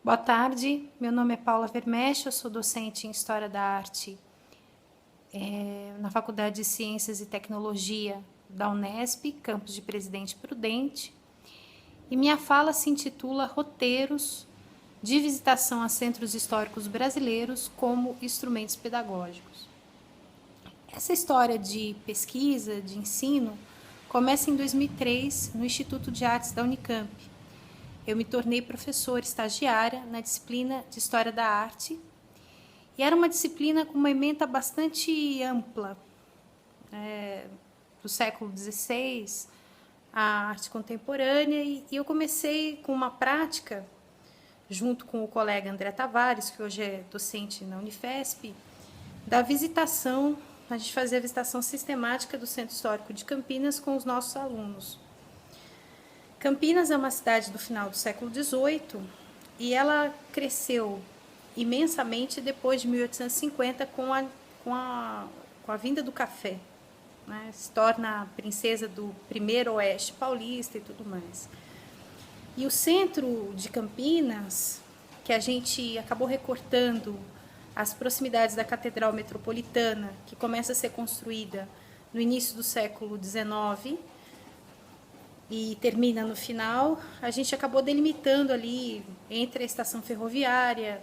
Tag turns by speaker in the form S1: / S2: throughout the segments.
S1: Boa tarde, meu nome é Paula Vermesch, eu sou docente em História da Arte na Faculdade de Ciências e Tecnologia da Unesp, campus de Presidente Prudente, e minha fala se intitula Roteiros de Visitação a Centros Históricos Brasileiros como Instrumentos Pedagógicos. Essa história de pesquisa, de ensino, começa em 2003 no Instituto de Artes da Unicamp. Eu me tornei professora estagiária na disciplina de História da Arte e era uma disciplina com uma ementa bastante ampla, do século XVI, a arte contemporânea, e eu comecei com uma prática, junto com o colega André Tavares, que hoje é docente na Unifesp, da visitação, a gente fazia a visitação sistemática do Centro Histórico de Campinas com os nossos alunos. Campinas é uma cidade do final do século XVIII e ela cresceu imensamente depois de 1850 com a vinda do café. Né? Se torna a princesa do primeiro oeste paulista e tudo mais. E o centro de Campinas, que a gente acabou recortando as proximidades da Catedral Metropolitana, que começa a ser construída no início do século XIX e termina no final, a gente acabou delimitando ali entre a estação ferroviária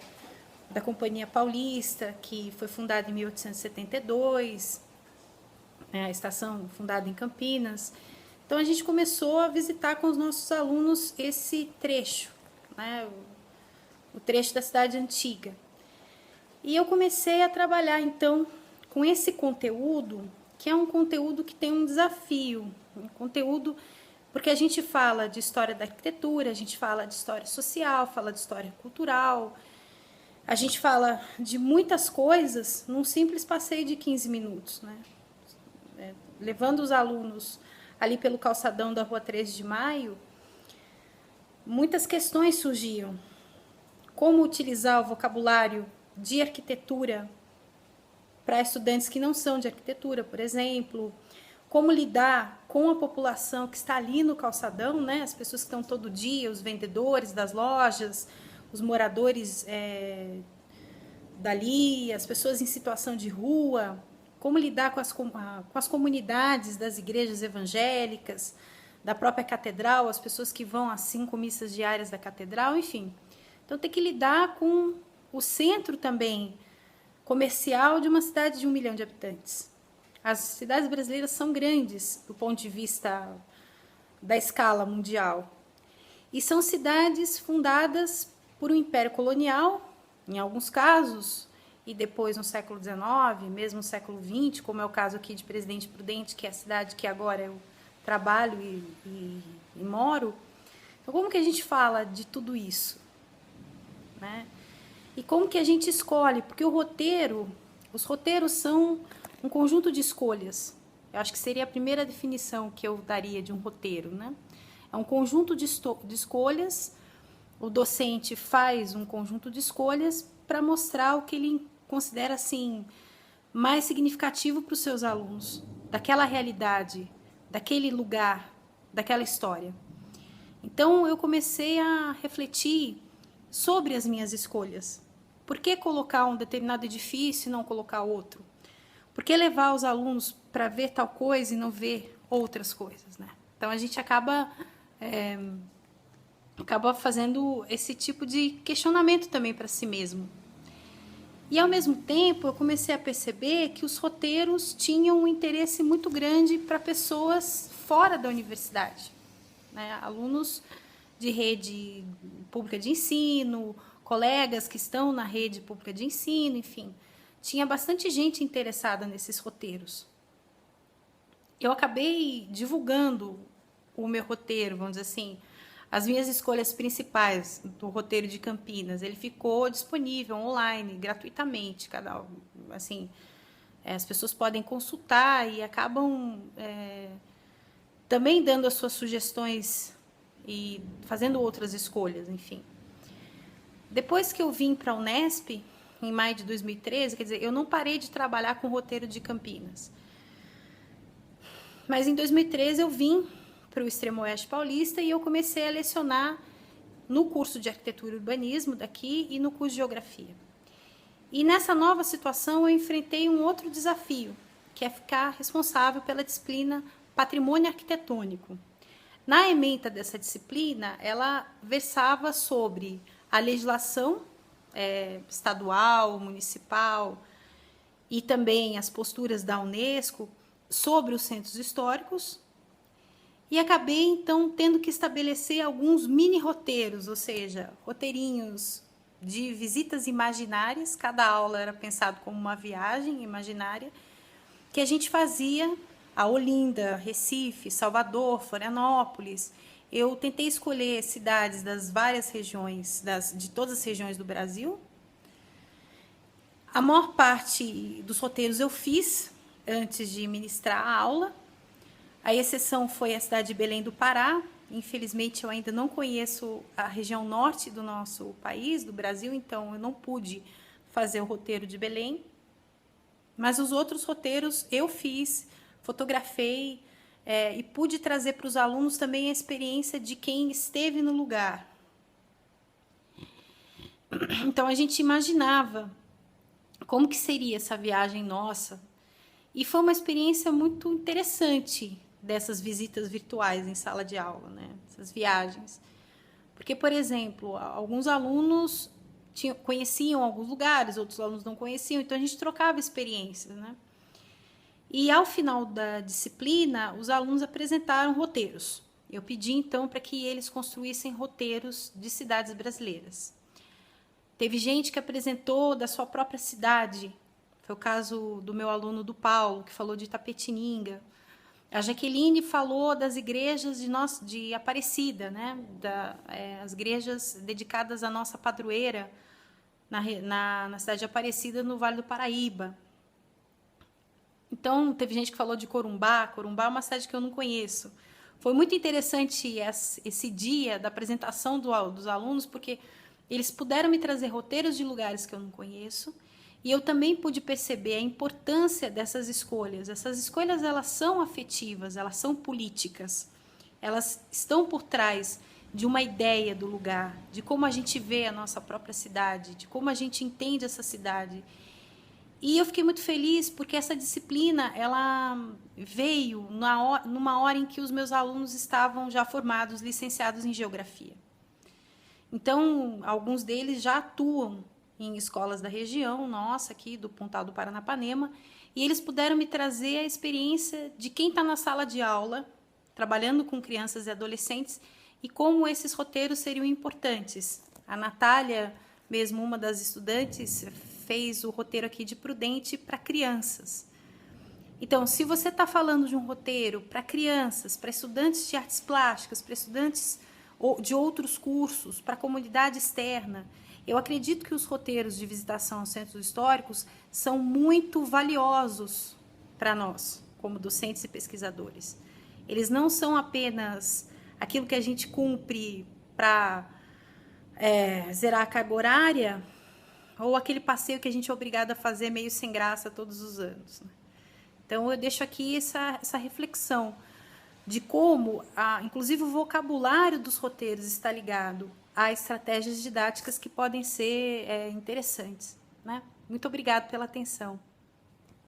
S1: da Companhia Paulista, que foi fundada em 1872, a estação fundada em Campinas. Então a gente começou a visitar com os nossos alunos esse trecho, né, o trecho da cidade antiga. E eu comecei a trabalhar então com esse conteúdo, que é um conteúdo que tem um desafio, um conteúdo porque a gente fala de história da arquitetura, a gente fala de história social, fala de história cultural, a gente fala de muitas coisas num simples passeio de 15 minutos, né? Levando os alunos ali pelo calçadão da Rua 13 de Maio, muitas questões surgiam. Como utilizar o vocabulário de arquitetura para estudantes que não são de arquitetura, por exemplo, como lidar com a população que está ali no calçadão, né? As pessoas que estão todo dia, os vendedores das lojas, os moradores dali, as pessoas em situação de rua, como lidar com as comunidades das igrejas evangélicas, da própria catedral, as pessoas que vão às 5 missas diárias da catedral, enfim. Então tem que lidar com o centro também comercial de uma cidade de 1 milhão de habitantes. As cidades brasileiras são grandes do ponto de vista da escala mundial. E são cidades fundadas por um império colonial, em alguns casos, e depois no século XIX, mesmo no século XX, como é o caso aqui de Presidente Prudente, que é a cidade que agora eu trabalho e moro. Então, como que a gente fala de tudo isso? Né? E como que a gente escolhe? Porque os roteiros são um conjunto de escolhas. Eu acho que seria a primeira definição que eu daria de um roteiro, né? É um conjunto de escolhas. O docente faz um conjunto de escolhas para mostrar o que ele considera assim mais significativo para os seus alunos, daquela realidade, daquele lugar, daquela história. Então eu comecei a refletir sobre as minhas escolhas. Por que colocar um determinado edifício e não colocar outro? Por que levar os alunos para ver tal coisa e não ver outras coisas, né? Então a gente acaba fazendo esse tipo de questionamento também para si mesmo. E ao mesmo tempo eu comecei a perceber que os roteiros tinham um interesse muito grande para pessoas fora da universidade, né? Alunos de rede pública de ensino, colegas que estão na rede pública de ensino, enfim. Tinha bastante gente interessada nesses roteiros. Eu acabei divulgando o meu roteiro, vamos dizer assim, as minhas escolhas principais do roteiro de Campinas. Ele ficou disponível online, gratuitamente. Assim, as pessoas podem consultar e acabam também dando as suas sugestões e fazendo outras escolhas, enfim. Depois que eu vim para a Unesp, em maio de 2013, quer dizer, eu não parei de trabalhar com o roteiro de Campinas. Mas em 2013 eu vim para o extremo oeste paulista e eu comecei a lecionar no curso de Arquitetura e Urbanismo daqui e no curso de Geografia. E nessa nova situação eu enfrentei um outro desafio, que é ficar responsável pela disciplina Patrimônio Arquitetônico. Na ementa dessa disciplina, ela versava sobre a legislação estadual, municipal e também as posturas da Unesco sobre os centros históricos. E acabei, então, tendo que estabelecer alguns mini-roteiros, ou seja, roteirinhos de visitas imaginárias. Cada aula era pensado como uma viagem imaginária, que a gente fazia a Olinda, Recife, Salvador, Florianópolis. Eu tentei escolher cidades das várias regiões, de todas as regiões do Brasil. A maior parte dos roteiros eu fiz antes de ministrar a aula. A exceção foi a cidade de Belém do Pará. Infelizmente, eu ainda não conheço a região norte do nosso país, do Brasil, então eu não pude fazer o roteiro de Belém. Mas os outros roteiros eu fiz, fotografei e pude trazer para os alunos também a experiência de quem esteve no lugar. Então, a gente imaginava como que seria essa viagem nossa. E foi uma experiência muito interessante dessas visitas virtuais em sala de aula, né? Essas viagens. Porque, por exemplo, alguns alunos conheciam alguns lugares, outros alunos não conheciam, então a gente trocava experiências, né? E ao final da disciplina, os alunos apresentaram roteiros. Eu pedi, então, para que eles construíssem roteiros de cidades brasileiras. Teve gente que apresentou da sua própria cidade. Foi o caso do meu aluno do Paulo, que falou de Itapetininga. A Jaqueline falou das igrejas de Aparecida, né? As igrejas dedicadas à nossa padroeira na cidade de Aparecida, no Vale do Paraíba. Então, teve gente que falou de Corumbá. Corumbá é uma cidade que eu não conheço. Foi muito interessante esse dia da apresentação dos alunos, porque eles puderam me trazer roteiros de lugares que eu não conheço. E eu também pude perceber a importância dessas escolhas. Essas escolhas, elas são afetivas, elas são políticas. Elas estão por trás de uma ideia do lugar, de como a gente vê a nossa própria cidade, de como a gente entende essa cidade. E eu fiquei muito feliz porque essa disciplina, ela veio numa hora em que os meus alunos estavam já formados, licenciados em Geografia. Então, alguns deles já atuam em escolas da região nossa, aqui do Pontal do Paranapanema, e eles puderam me trazer a experiência de quem está na sala de aula, trabalhando com crianças e adolescentes, e como esses roteiros seriam importantes. A Natália, mesmo uma das estudantes, fez o roteiro aqui de Prudente para crianças. Então, se você está falando de um roteiro para crianças, para estudantes de artes plásticas, para estudantes de outros cursos, para a comunidade externa, eu acredito que os roteiros de visitação aos centros históricos são muito valiosos para nós, como docentes e pesquisadores. Eles não são apenas aquilo que a gente cumpre para zerar a carga horária ou aquele passeio que a gente é obrigado a fazer meio sem graça todos os anos. Então, eu deixo aqui essa reflexão de como, inclusive, o vocabulário dos roteiros está ligado a estratégias didáticas que podem ser interessantes, né? Muito obrigada pela atenção.